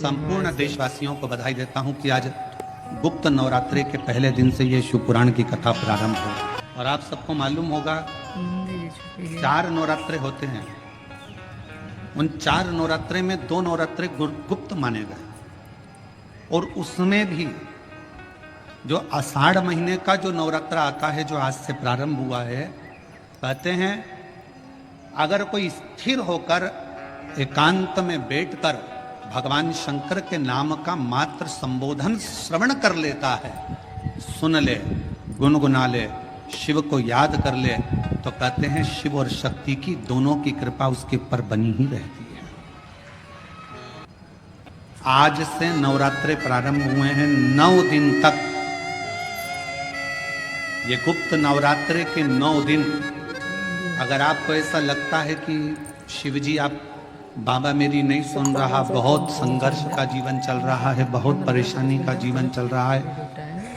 संपूर्ण देशवासियों को बधाई देता हूं कि आज गुप्त नवरात्रि के पहले दिन से ये शिव पुराण की कथा प्रारंभ हो। और आप सबको मालूम होगा 4 नवरात्रे होते हैं। उन 4 नवरात्रे में 2 नवरात्रे गुप्त माने गए, और उसमें भी जो आषाढ़ महीने का जो नवरात्र आता है, जो आज से प्रारंभ हुआ है, कहते हैं अगर कोई स्थिर होकर एकांत में बैठकर भगवान शंकर के नाम का मात्र संबोधन श्रवण कर लेता है, सुन ले, गुनगुना ले, शिव को याद कर ले, तो कहते हैं शिव और शक्ति की दोनों की कृपा उसके ऊपर बनी ही रहती है। आज से नवरात्रे प्रारंभ हुए हैं 9 दिन तक। ये गुप्त नवरात्रे के 9 दिन, अगर आपको ऐसा लगता है कि शिवजी आप बाबा मेरी नहीं सुन रहा, बहुत संघर्ष का जीवन चल रहा है, बहुत परेशानी का जीवन चल रहा है,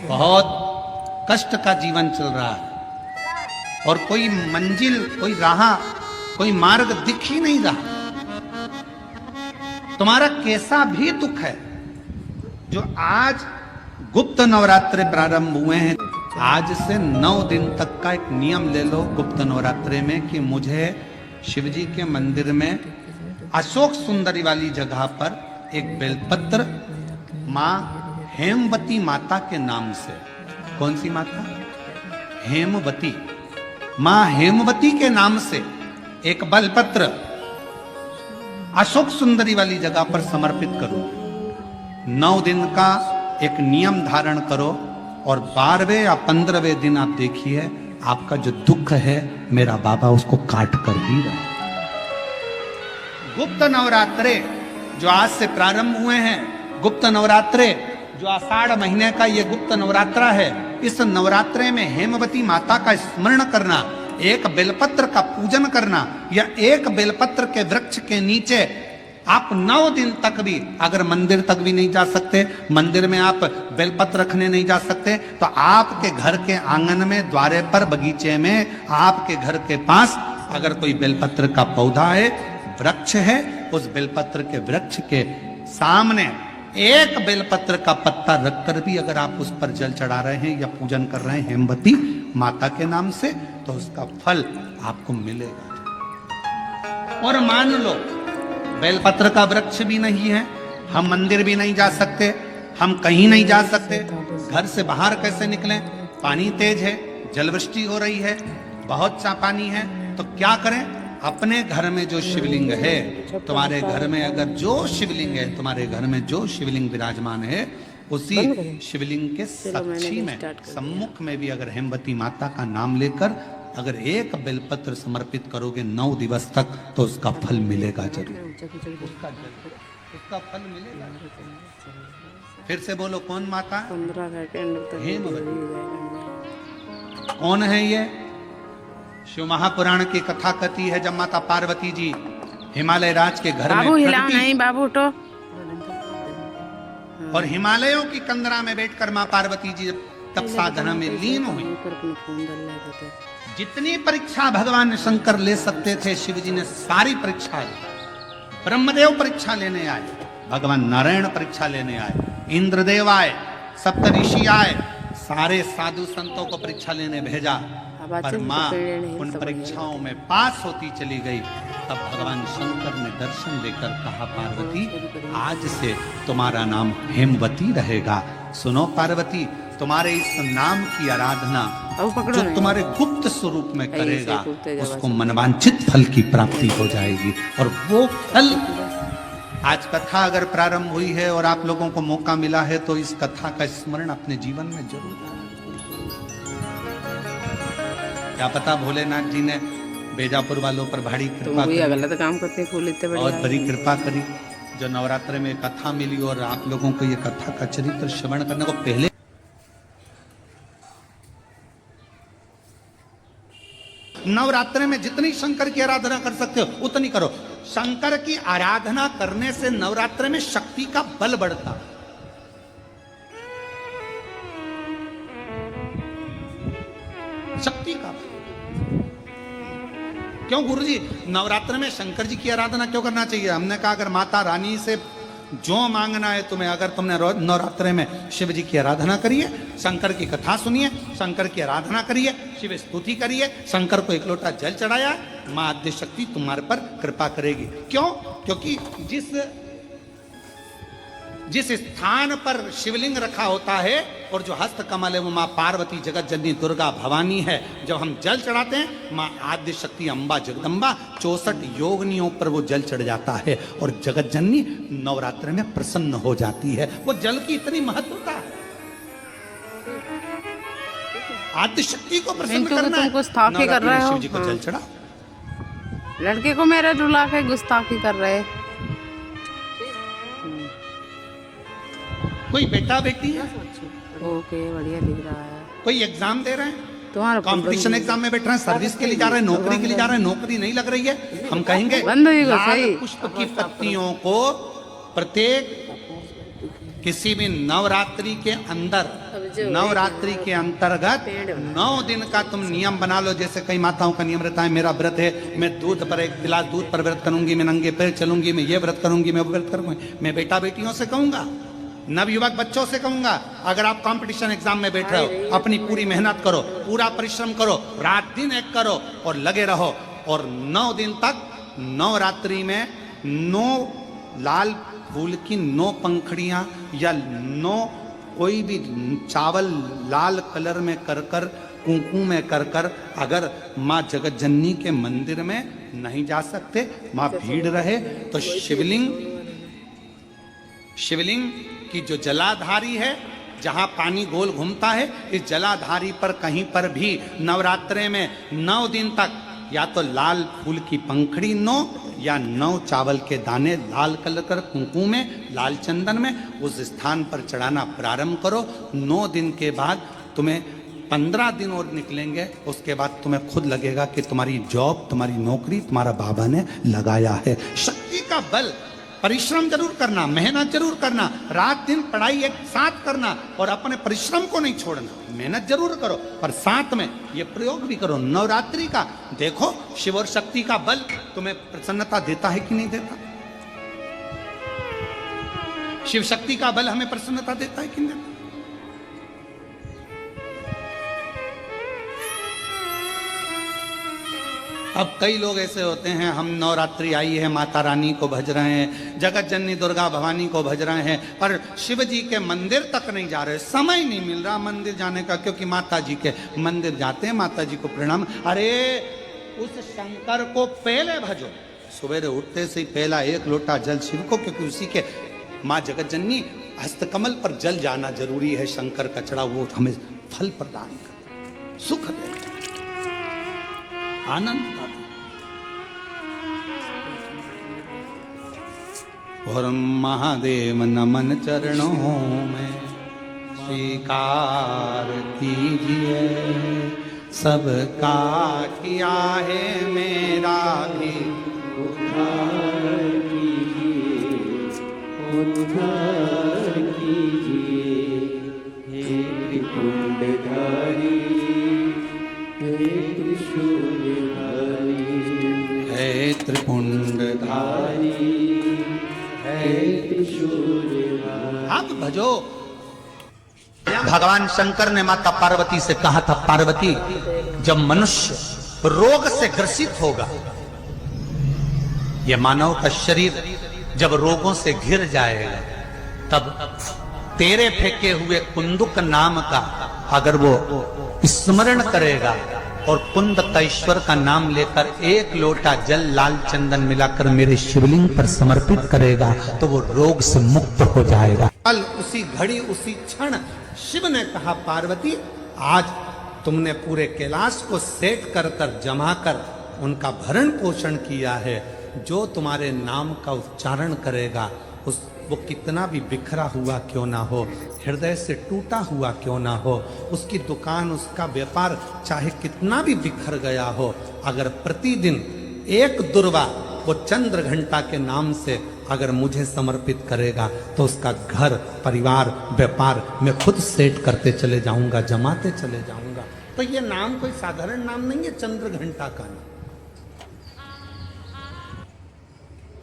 बहुत कष्ट का जीवन चल रहा है, और कोई मंजिल, कोई राह, कोई मार्ग दिख ही नहीं रहा, तुम्हारा कैसा भी दुख है, जो आज गुप्त नवरात्रे प्रारंभ हुए हैं, आज से 9 दिन तक का एक नियम ले लो गुप्त नवरात्रे में कि मुझे शिवजी के मंदिर में अशोक सुंदरी वाली जगह पर एक बेलपत्र माँ हेमवती माता के नाम से, कौन सी माता? हेमवती, माँ हेमवती के नाम से एक बेलपत्र अशोक सुंदरी वाली जगह पर समर्पित करो। 9 दिन का एक नियम धारण करो, और 12वें या 15वें दिन आप देखिए आपका जो दुख है मेरा बाबा उसको काट कर ही रहा है। गुप्त नवरात्रे जो आज से प्रारंभ हुए हैं, गुप्त नवरात्रे जो आषाढ़ महीने का ये गुप्त नवरात्रा है, इस नवरात्रे में हेमवती माता का स्मरण करना, एक बेलपत्र का पूजन करना, या एक बेलपत्र के वृक्ष के नीचे आप 9 दिन तक भी, अगर मंदिर तक भी नहीं जा सकते, मंदिर में आप बेलपत्र रखने नहीं जा सकते, तो आपके घर के आंगन में, द्वारे पर, बगीचे में, आपके घर के पास अगर कोई बेलपत्र का पौधा है, वृक्ष है, उस बेलपत्र के वृक्ष के सामने एक बेलपत्र का पत्ता रखकर भी अगर आप उस पर जल चढ़ा रहे हैं या पूजन कर रहे हैं हेमवती माता के नाम से, तो उसका फल आपको मिलेगा। और मान लो बेलपत्र का वृक्ष भी नहीं है, हम मंदिर भी नहीं जा सकते, हम कहीं नहीं जा सकते, घर से बाहर कैसे निकलें? पानी तेज है, जलवृष्टि हो रही है, बहुत सा पानी है, तो क्या करें? अपने घर में जो शिवलिंग है, तुम्हारे घर में अगर जो शिवलिंग है, तुम्हारे घर में जो शिवलिंग विराजमान है, उसी शिवलिंग के साक्षी में, सम्मुख में भी अगर हेमवती माता का नाम लेकर अगर एक बेलपत्र समर्पित करोगे 9 दिवस तक, तो उसका फल मिलेगा जरूर, उसका फल मिलेगा। फिर से बोलो, कौन माता? हेमवती। कौन है ये? शिव महापुराण की कथा कहती है जब माता पार्वती जी हिमालय राज के घर में नहीं बाबू तो, और हिमालयों की कंदरा में बैठकर माँ पार्वती जी तप साधना में लीन हुई। जितनी परीक्षा भगवान शंकर ले सकते थे, शिव जी ने सारी परीक्षा ली। ब्रह्मदेव परीक्षा लेने आए, भगवान नारायण परीक्षा लेने आए, इंद्रदेव आए, सप्तऋषि आए, सारे साधु संतों को परीक्षा लेने भेजा, पर माँ उन परीक्षाओं में पास होती चली गई। तब भगवान शंकर ने दर्शन देकर कहा, पार्वती आज से तुम्हारा नाम हेमवती रहेगा। सुनो पार्वती, तुम्हारे इस नाम की आराधना जो तुम्हारे गुप्त स्वरूप में करेगा, उसको मनवांछित फल की प्राप्ति हो जाएगी। और वो फल, आज कथा अगर प्रारंभ हुई है और आप लोगों को मौका मिला है, तो इस कथा का स्मरण अपने जीवन में जरूर। क्या पता भोलेनाथ जी ने बेजापुर वालों पर भारी कृपा करी, गलत काम करते फूल इतने बड़े, और बड़ी कृपा करी, जो नवरात्र में कथा मिली, और आप लोगों को ये कथा का चरित्र श्रवण करने को पहले नवरात्र में जितनी शंकर की आराधना कर सकते हो उतनी करो। शंकर की आराधना करने से नवरात्र में शक्ति का बल बढ़ता। शक्ति का बल। क्यों गुरुजी नवरात्र में शंकर जी की आराधना क्यों करना चाहिए? हमने कहा अगर माता रानी से जो मांगना है तुम्हें। अगर तुमने नवरात्रे में शिव जी की आराधना करिए, शंकर की कथा सुनिए, शंकर की आराधना करिए, शिव स्तुति करिए, शंकर को एक लोटा जल चढ़ाया, मां आद्य शक्ति तुम्हारे पर कृपा करेगी। क्यों? क्योंकि जिस स्थान पर शिवलिंग रखा होता है और जो हस्त कमल है वो मां पार्वती, जगत जननी, दुर्गा, भवानी है। जब हम जल चढ़ाते हैं मां आद्य शक्ति, अम्बा, जगदम्बा, 64 योगनियों पर वो जल चढ़ जाता है और जगत जननी नवरात्र में प्रसन्न हो जाती है। वो जल की इतनी महत्वता है। आद्य शक्ति को प्रसन्न करना है। गुस्ताखी कर रहे हो। शिव जी को जल चढ़ा। लड़के को मेरे रुला के गुस्ताखी कर रहे। कोई बेटा बेटी है, ओके, बढ़िया दिख रहा है। कोई एग्जाम दे रहे हैं, तुम्हारा कंपटीशन एग्जाम में बैठ रहे हैं, सर्विस के लिए जा रहे हैं, नौकरी के लिए जा रहे हैं, नौकरी नहीं लग रही है, हम कहेंगे लाल पुष्प की पत्तियों को प्रत्येक किसी भी नवरात्रि के अंदर, नवरात्रि के अंतर्गत 9 दिन का तुम नियम बना लो। जैसे कई माताओं का नियम रहता है, मेरा व्रत है, मैं दूध पर, एक गिलास दूध पर व्रत करूंगी, मैं नंगे पैर चलूंगी, मैं ये व्रत करूंगी, मैं वो व्रत करूंगी। मैं बेटा बेटियों से कहूंगा, नवयुवक बच्चों से कहूंगा, अगर आप कंपटीशन एग्जाम में बैठ रहे हो, अपनी पूरी मेहनत करो, पूरा परिश्रम करो, रात दिन एक करो और लगे रहो। और 9 दिन तक नवरात्रि में 9 लाल फूल की 9 पंखड़ियां या 9 कोई भी चावल लाल कलर में कर कर, कुंकू में कर कर, अगर माँ जगत जननी के मंदिर में नहीं जा सकते, माँ भीड़ रहे, तो शिवलिंग की जो जलाधारी है, जहां पानी गोल घूमता है, इस जलाधारी पर कहीं पर भी नवरात्रे में 9 दिन तक या तो लाल फूल की पंखड़ी 9 या 9 चावल के दाने लाल कलर कर कुंकू में, लाल चंदन में उस स्थान पर चढ़ाना प्रारंभ करो। 9 दिन के बाद तुम्हें 15 दिन और निकलेंगे, उसके बाद तुम्हें खुद लगेगा कि तुम्हारी जॉब, तुम्हारी नौकरी तुम्हारा बाबा ने लगाया है। शक्ति का बल, परिश्रम जरूर करना, मेहनत जरूर करना, रात दिन पढ़ाई एक साथ करना और अपने परिश्रम को नहीं छोड़ना। मेहनत जरूर करो पर साथ में ये प्रयोग भी करो नवरात्रि का। देखो शिव और शक्ति का बल तुम्हें प्रसन्नता देता है कि नहीं देता? शिव शक्ति का बल हमें प्रसन्नता देता है कि नहीं देता? अब कई लोग ऐसे होते हैं, हम नवरात्रि आई है, माता रानी को भज रहे हैं, जगत जननी दुर्गा भवानी को भज रहे हैं, पर शिव जी के मंदिर तक नहीं जा रहे, समय नहीं मिल रहा मंदिर जाने का, क्योंकि माता जी के मंदिर जाते हैं, माता जी को प्रणाम। अरे उस शंकर को पहले भजो, सवेरे उठते से ही पहला 1 लोटा जल शिव को, क्योंकि उसी के माँ जगत जननी हस्तकमल पर जल जाना जरूरी है। शंकर का चढ़ा वो हमें फल प्रदान कर, सुख दे, आनंद का। और महादेव नमन चरणों में स्वीकार कीजिए, सबका किया है मेरा भी उद्धार कीजिए, उद्धार कीजिए, हे त्रिपुंडधारी, हे त्रिशूलधारी, हे त्रिपुंडधारी, आप भजो। भगवान शंकर ने माता पार्वती से कहा था, पार्वती जब मनुष्य रोग से ग्रसित होगा, यह मानव का शरीर जब रोगों से घिर जाएगा, तब तेरे फेंके हुए कुंदुक नाम का अगर वो स्मरण करेगा और कुंदकेश्वर का नाम लेकर 1 लोटा जल लाल चंदन मिलाकर मेरे शिवलिंग पर समर्पित करेगा, तो वो रोग से मुक्त हो जाएगा। कल उसी घड़ी उसी क्षण शिव ने कहा, पार्वती आज तुमने पूरे कैलाश को सेट कर कर जमा कर उनका भरण पोषण किया है, जो तुम्हारे नाम का उच्चारण करेगा वो कितना भी बिखरा हुआ क्यों ना हो, हृदय से टूटा हुआ क्यों ना हो, उसकी दुकान, उसका व्यापार चाहे कितना भी बिखर गया हो, अगर प्रतिदिन 1 दुर्वा वो चंद्र घंटा के नाम से अगर मुझे समर्पित करेगा, तो उसका घर, परिवार, व्यापार मैं खुद सेट करते चले जाऊंगा, जमाते चले जाऊंगा। तो ये नाम कोई साधारण नाम नहीं है, चंद्र घंटा का नाम।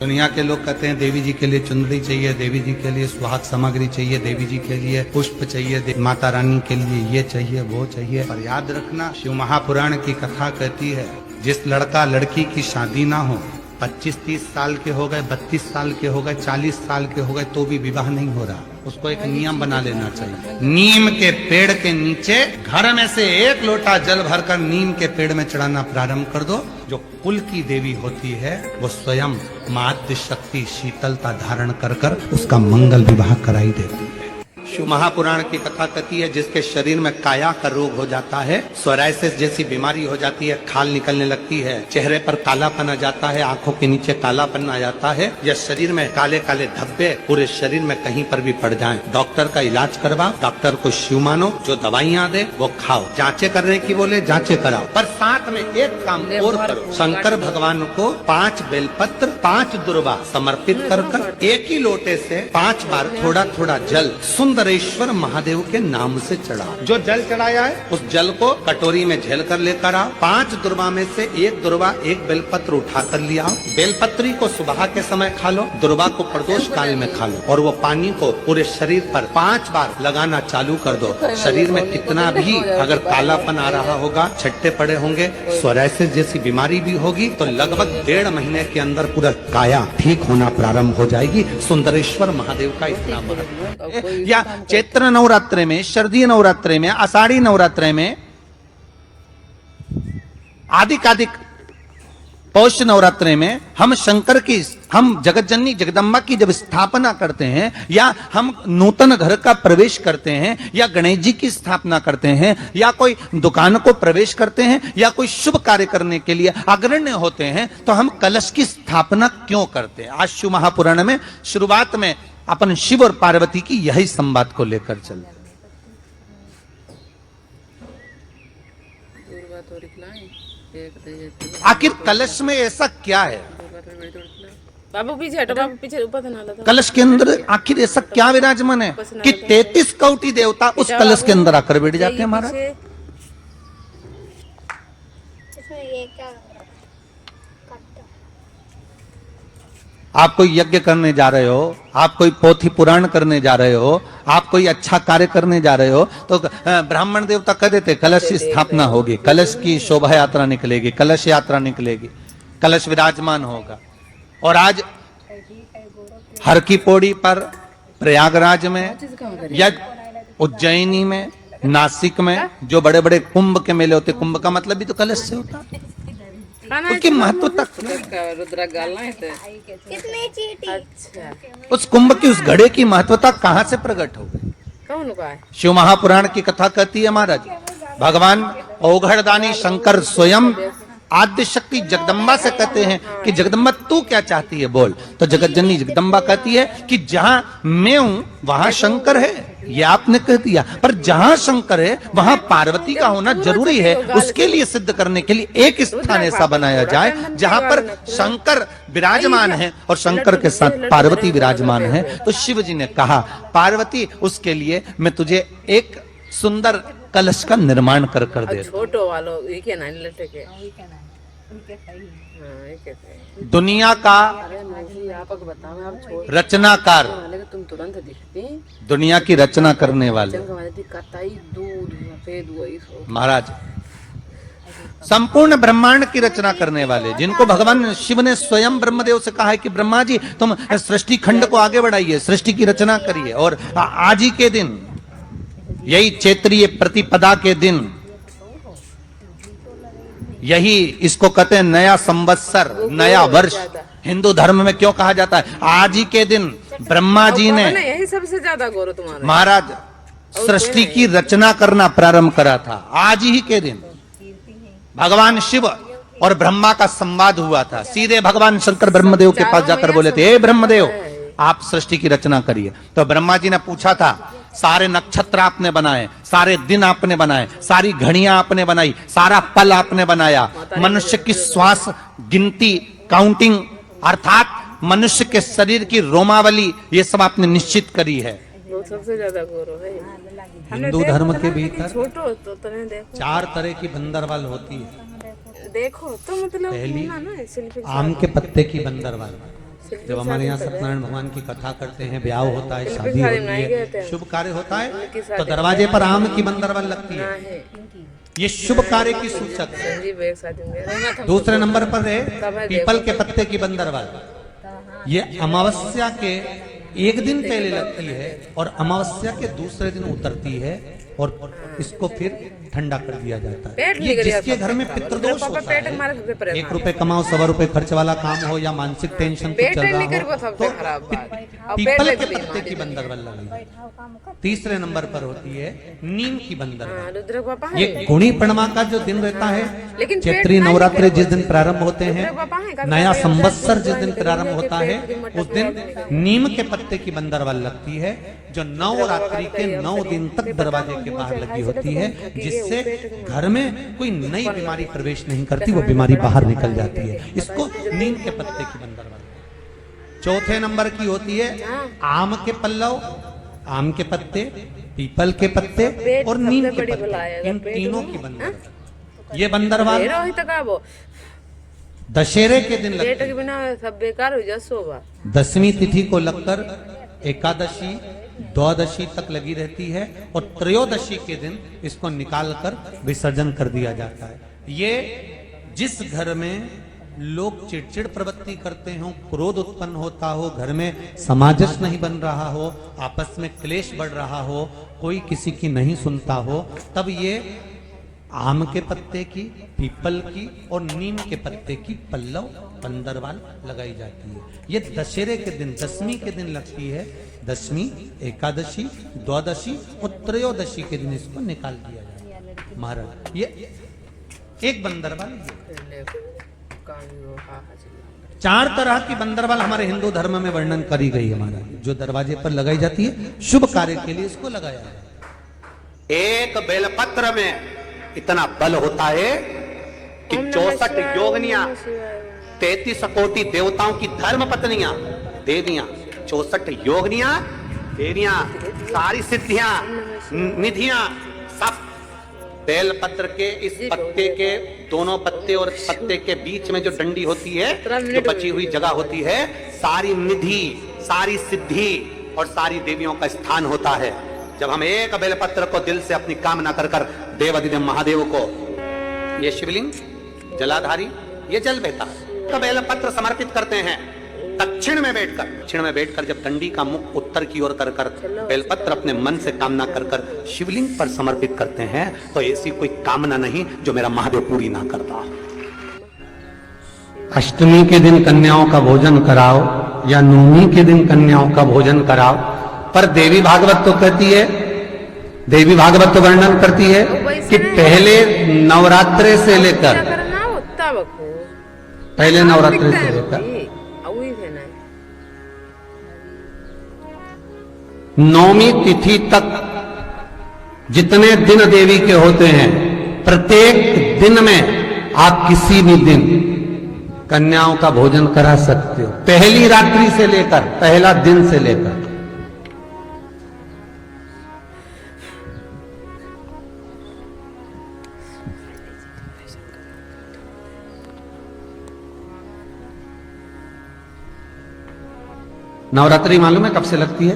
दुनिया के लोग कहते हैं देवी जी के लिए चुनरी चाहिए, देवी जी के लिए सुहाग सामग्री चाहिए, देवी जी के लिए पुष्प चाहिए, माता रानी के लिए ये चाहिए वो चाहिए। पर याद रखना, शिव महापुराण की कथा कहती है जिस लड़का लड़की की शादी ना हो, 25-30 साल के हो गए, 32 साल के हो गए, 40 साल के हो गए, तो भी विवाह नहीं हो रहा, उसको एक नियम बना लेना चाहिए। नीम के पेड़ के नीचे घर में से 1 लोटा जल भरकर नीम के पेड़ में चढ़ाना प्रारंभ कर दो। जो कुल की देवी होती है वो स्वयं मातृ शक्ति शीतलता धारण कर कर उसका मंगल विवाह कराई देती है। शिव महापुराण की कथा कहती है जिसके शरीर में काया का रोग हो जाता है, सोराइसिस जैसी बीमारी हो जाती है, खाल निकलने लगती है, चेहरे पर कालापन आ जाता है, आंखों के नीचे कालापन आ जाता है, या शरीर में काले काले धब्बे पूरे शरीर में कहीं पर भी पड़ जाएं, डॉक्टर का इलाज करवाओ, डॉक्टर को शिव मानो, जो दवाइयाँ दे वो खाओ, जांचे करने की बोले जांचे कराओ, पर साथ में एक काम और करो, शंकर भगवान को 5 बेलपत्र 5 दुर्वा समर्पित कर एक ही लोटे से 5 बार थोड़ा थोड़ा जल सुंदरेश्वर महादेव के नाम से चढ़ा। जो जल चढ़ाया है उस जल को कटोरी में झेल कर लेकर आओ। 5 दुर्वा में से 1 दुर्वा 1 बेलपत्र उठा कर लिया आओ। बेलपत्री को सुबह के समय खा लो, दुर्वा को प्रदोष काल में खा लो, और वो पानी को पूरे शरीर पर 5 बार लगाना चालू कर दो। शरीर में कितना भी अगर कालापन आ रहा होगा, छट्टे पड़े होंगे, सोराइसिस जैसी बीमारी भी होगी, तो लगभग 1.5 महीने के अंदर पूरा काया ठीक होना प्रारंभ हो जाएगी। सुंदरेश्वर महादेव का इतना महत्व। या चैत्र नवरात्रे में, शरदीय नवरात्रे में, आषाढ़ी नवरात्रे में, आदिक पौष नवरात्रे में हम शंकर की, हम जगत जननी जगदम्बा की जब स्थापना करते हैं, या हम नूतन घर का प्रवेश करते हैं, या गणेश जी की स्थापना करते हैं, या कोई दुकान को प्रवेश करते हैं, या कोई शुभ कार्य करने के लिए अग्रण्य होते हैं, तो हम कलश की स्थापना क्यों करते हैं? आज शिव महापुराण में शुरुआत में अपन शिव और पार्वती की यही संवाद को लेकर चलते। आखिर कलश में ऐसा क्या है? बाबू पीछे हटो, बाबू पीछे, ऊपर ना ला। कलश के अंदर आखिर ऐसा क्या विराजमान है कि 33 कोटि देवता उस कलश के अंदर आकर बैठ जाते हैं? महाराज आप कोई यज्ञ करने जा रहे हो, आप कोई पोथी पुराण करने जा रहे हो, आप कोई अच्छा कार्य करने जा रहे हो, तो ब्राह्मण देवता कह देते कलश की स्थापना होगी, कलश की शोभा यात्रा निकलेगी, कलश यात्रा निकलेगी, कलश विराजमान होगा। और आज हर की पौड़ी पर, प्रयागराज में, या उज्जैनी में, नासिक में जो बड़े बड़े कुंभ के मेले होते, कुंभ का मतलब भी तो कलश से होता है। उसकी महत्वता, अच्छा, उस कुंभ की, उस घड़े की महत्वता कहाँ से प्रकट हो गई? शिव महापुराण की कथा कहती है महाराज, भगवान औघड़दानी शंकर स्वयं आद्य शक्ति जगदम्बा से कहते हैं कि जगदम्बा तू क्या चाहती है बोल। तो जगत जननी जगदम्बा कहती है कि जहां मैं हूं वहां शंकर है, ये आपने कह दिया, पर जहां शंकर है वहां पार्वती का होना जरूरी है। उसके लिए सिद्ध करने के लिए एक स्थान ऐसा बनाया जाए जहां पर शंकर विराजमान है और शंकर के साथ पार्वती विराजमान है। तो शिव जी ने कहा पार्वती, उसके लिए मैं तुझे एक सुंदर कलश का निर्माण कर दे। छोटो वालो दुनिया का रचनाकार, तुम तुरंत दिखती, दुनिया की रचना करने वाले महाराज, संपूर्ण ब्रह्मांड की रचना करने वाले, जिनको भगवान शिव ने स्वयं ब्रह्मदेव से कहा है कि ब्रह्मा जी तुम सृष्टि खंड को आगे बढ़ाइए, सृष्टि की रचना करिए। और आज ही के दिन, यही चैत्रीय प्रतिपदा के दिन, यही इसको कहते हैं नया संवत्सर, नया वर्ष। हिंदू धर्म में क्यों कहा जाता है? आज ही के दिन ब्रह्मा जी ने, यही सबसे ज्यादा गौरव तुम्हारा, महाराज सृष्टि की रचना करना प्रारंभ करा था। आज ही के दिन भगवान शिव और ब्रह्मा का संवाद हुआ था। सीधे भगवान शंकर ब्रह्मदेव के पास जाकर बोले थे, हे ब्रह्मदेव आप सृष्टि की रचना करिए। तो ब्रह्मा जी ने पूछा था, सारे नक्षत्र आपने बनाए, सारे दिन आपने बनाए, सारी घड़ियां आपने बनाई, सारा पल आपने बनाया, मनुष्य की श्वास गिनती, काउंटिंग, अर्थात मनुष्य के शरीर की रोमावली, ये सब आपने निश्चित करी है। वो सबसे ज्यादा गौरव है। हिंदू धर्म के भीतर छोटो तो देखो 4 तरह की बंदरवाल होती है। देखो तो मतलब पहली आम के पत्ते की बंदरवाल, जब हमारे यहाँ सत्यनारायण भगवान की कथा करते हैं, ब्याह होता है, शादी होती है, शुभ कार्य होता है, तो दरवाजे पर आम की बंदरवल लगती है। ये शुभ कार्य की सूचक है। दूसरे नंबर पर है पीपल के पत्ते की बंदरवल। ये अमावस्या के एक दिन पहले लगती है और अमावस्या के दूसरे दिन उतरती है और इसको फिर ठंडा कर दिया जाता है। ये जिसके घर में पितृदोष होता है, 1 रुपए कमाओ 100 रुपए खर्च वाला काम हो या मानसिक टेंशन कुछ चल रहा हो, तो पीपल के पत्ते की बंदरवल लगाई। तीसरे नंबर पर होती है नीम की बंदरवल। ये गुणी पूर्णिमा का जो दिन रहता है, चैत्री नवरात्रि जिस दिन प्रारंभ होते हैं, नया संवत्सर जिस दिन प्रारंभ होता है, उस दिन नीम के पत्ते की बंदरवल लगती है, जो नवरात्रि के 9 दिन तक दरवाजे के बाहर लगी होती है, जिससे घर में कोई नई बीमारी प्रवेश नहीं करती, वो बीमारी बाहर निकल जाती है। इसको नीम के पत्ते की बंदरवल। चौथे नंबर की होती है आम के पल्लव, आम के पत्ते, पीपल के पत्ते और नीम के पत्ते, इन तीनों की बंदरवल। ये बंदरवल दशहरे के दिन लगती है। 10वीं तिथि को लगकर एकादशी द्वादशी तक लगी रहती है और त्रयोदशी के दिन इसको निकालकर विसर्जन कर दिया जाता है। ये जिस घर में लोग चिड़चिड़ प्रवृत्ति करते हो, क्रोध उत्पन्न होता हो, घर में सामंजस्य नहीं बन रहा हो, आपस में क्लेश बढ़ रहा हो, कोई किसी की नहीं सुनता हो, तब ये आम के पत्ते की, पीपल की और नीम के पत्ते की पल्लव बंदरवाल लगाई जाती है। ये दशहरे के दिन 10वीं के दिन लगती है। 10वीं, एकादशी, द्वादशी और त्रयोदशी के दिन इसको निकाल दिया जाता है। महाराज ये एक बंदरवाल, 4 तरह की बंदरवाल हमारे हिंदू धर्म में वर्णन करी गई है महाराज, जो दरवाजे पर लगाई जाती है, शुभ कार्य के लिए इसको लगाया जाता है। एक बेलपत्र में इतना बल होता है कि 64 योगिनियां, 33 कोटि देवताओं की धर्म पत्नियां, देवियां, 64 योगिनियां, देवियां, सारी सिद्धियां, निधियां, सब बेलपत्र के इस पत्ते के दोनों पत्ते और पत्ते के बीच में जो डंडी होती है, जो बची हुई जगह होती है, सारी निधि, सारी सिद्धि और सारी देवियों का स्थान होता है। जब हम एक बेलपत्र को दिल से अपनी कामना कर कर देवाधिदेव महादेव को, ये शिवलिंग जलाधारी, ये जल बहता तो बेलपत्र समर्पित करते हैं। दक्षिण में बैठकर जब डंडी का मुख उत्तर की ओर कर बेलपत्र अपने मन से कामना कर कर शिवलिंग पर समर्पित करते हैं, तो ऐसी कोई कामना नहीं जो मेरा महादेव पूरी ना करता। अष्टमी के दिन कन्याओं का भोजन कराओ या नवमी के दिन कन्याओं का भोजन कराओ, पर देवी भागवत तो कहती है, देवी भागवत तो वर्णन करती है कि पहले नवरात्रे से लेकर, पहले नवरात्रे से लेकर 9वीं तिथि तक जितने दिन देवी के होते हैं, प्रत्येक दिन में आप किसी भी दिन कन्याओं का भोजन करा सकते हो, पहली रात्रि से लेकर, पहला दिन से लेकर। नवरात्रि मालूम है कब से लगती है?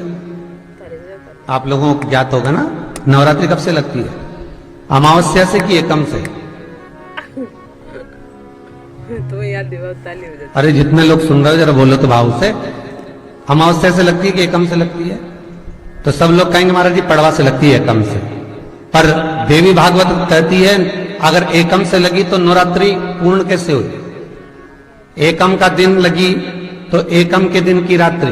आप लोगों को ज्ञात होगा ना, नवरात्रि कब से लगती है? अमावस्या से कि एकम से? तो यार दिवाली हो जाती। अरे जितने लोग सुन रहे हो जरा बोलो तो भाव से। अमावस्या से लगती है कि एकम से लगती है? तो सब लोग कहेंगे महाराज जी पड़वा से लगती है, एकम से। पर देवी भागवत कहती है अगर एकम से लगी तो नवरात्रि पूर्ण कैसे हुई? एकम का दिन लगी तो एकम के दिन की रात्रि,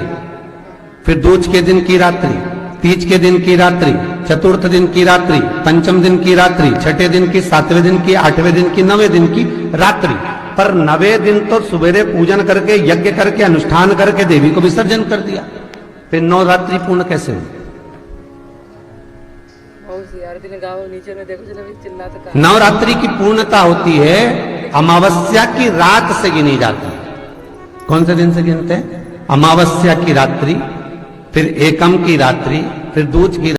फिर दूज के दिन की रात्रि, तीज के दिन की रात्रि, चतुर्थ दिन की रात्रि, पंचम दिन की रात्रि, छठे दिन की, 7वें दिन की, 8वें दिन की, 9वें दिन की रात्रि। पर 9वें दिन तो सवेरे पूजन करके, यज्ञ करके, अनुष्ठान करके देवी को विसर्जन कर दिया, फिर नवरात्रि पूर्ण कैसे हुई? नवरात्रि की पूर्णता होती है अमावस्या की रात से गिनी जाती है। कौन से दिन से गिनते हैं? अमावस्या की रात्रि, फिर एकम की रात्रि, फिर दूज की